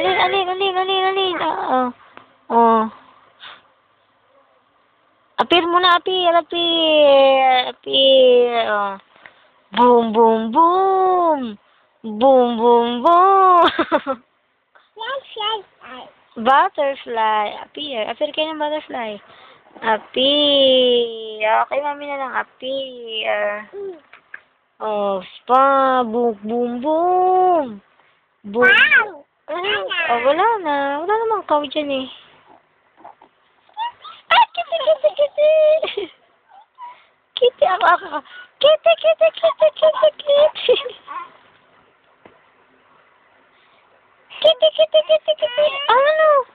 Alin. Oh. Apir muna, apir. Oh. Boom, boom, boom. Boom, boom, boom. Butterfly. Apir kayo ng butterfly. Apir. Okay, mami na lang. Apir. Oh, spa. Boom, boom, boom. Boom. Oh, wala na. Wala namang kaw dyan eh. Ah, kitty. Kitty, ako. Kitty. Kitty. Ano?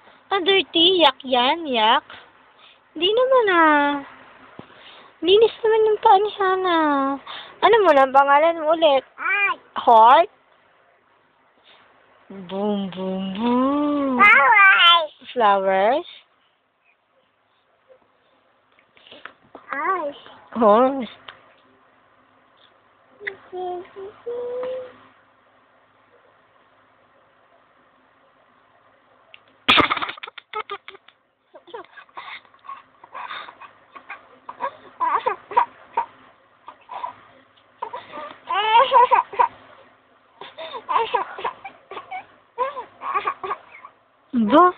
Dirty. Yak yan, yak. Hindi naman linis naman yung paa ni Hana. Ano mo na, pangalan mo ulit? Heart? Boom, boom, boom. Flowers? Horse. Ba?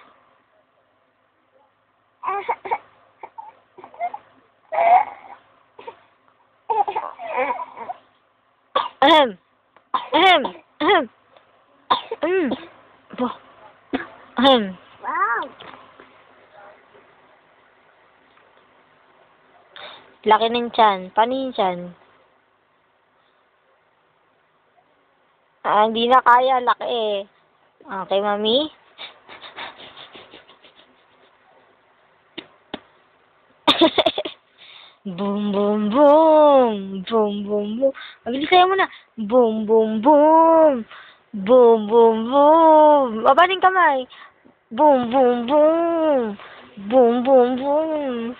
Laki ng tiyan. Paano yung tiyan? Hindi na kaya. Laki eh. Okay, mami? Boom, boom, boom. Boom, boom, boom. Mabilis kayo muna. Boom, boom, boom. Boom, boom, boom. Baba ng kamay. Boom, boom, boom. Boom, boom, boom.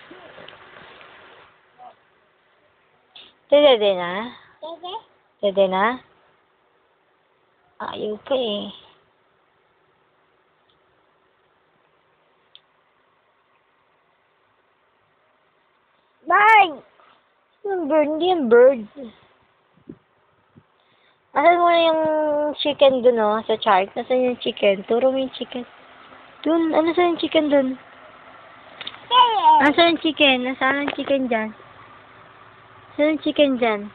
Dede na? Dede na? Ayaw pa eh. Bird! Yung bird, hindi yung bird. Asan mo na yung chicken dun, oh, sa chart? Nasaan yung chicken? Turo mo yung chicken. Dun, ano saan yung chicken dun? Nasaan yung chicken? Nasaan yung chicken dyan? Nasaan yung chicken dyan?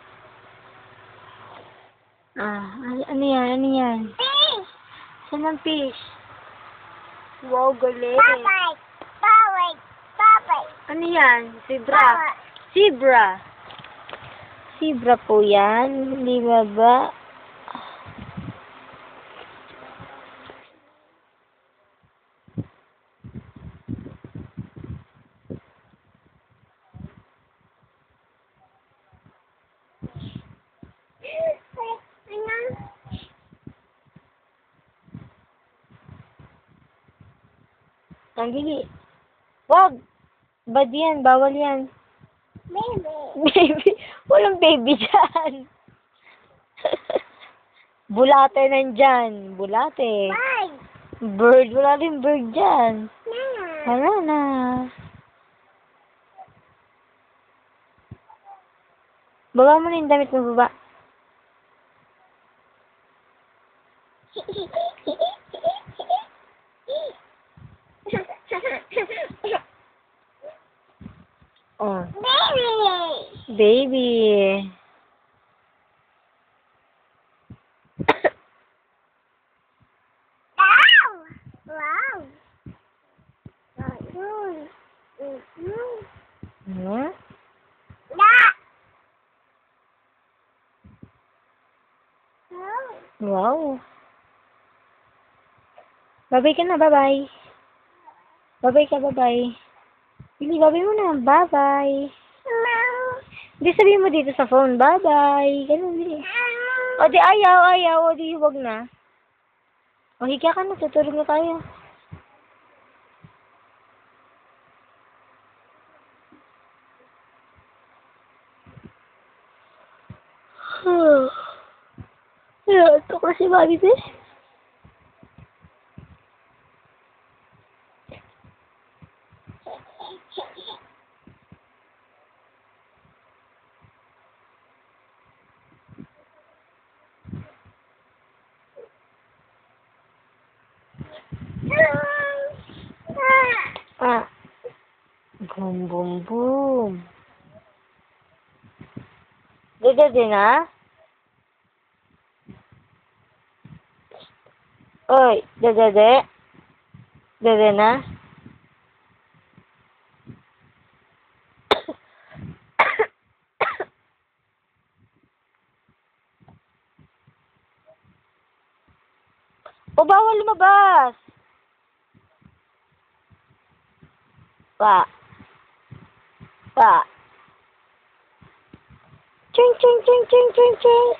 Ano yan? Saan ang fish? Wow, galing. Ano yan? Zebra po yan. Hindi ba? Nandili. Wag! Bad yan. Bawal yan. Baby. Walang baby dyan. Bulate nandyan. Bulate. Bird. Wala rin bird dyan. Wala na. Baba mo na yung damit mo, baba. Oh. Baby. Hmm? Wow. Babay ka na, bye-bye. Bye-bye ka, bye-bye. Hindi, bye-bye mo na. Bye-bye. Hindi, sabihin mo dito sa phone. Bye-bye. Ganun din. O, di ayaw. O, di huwag na. O, higa ka na. Tutulog na tayo. Ito kasi, Bobby, Boom, boom, boom. Dede din na? Oy, dede. Dede na? O, bawal lumabas. Pa. Pa. Ching, ching, ching, ching, ching, ching.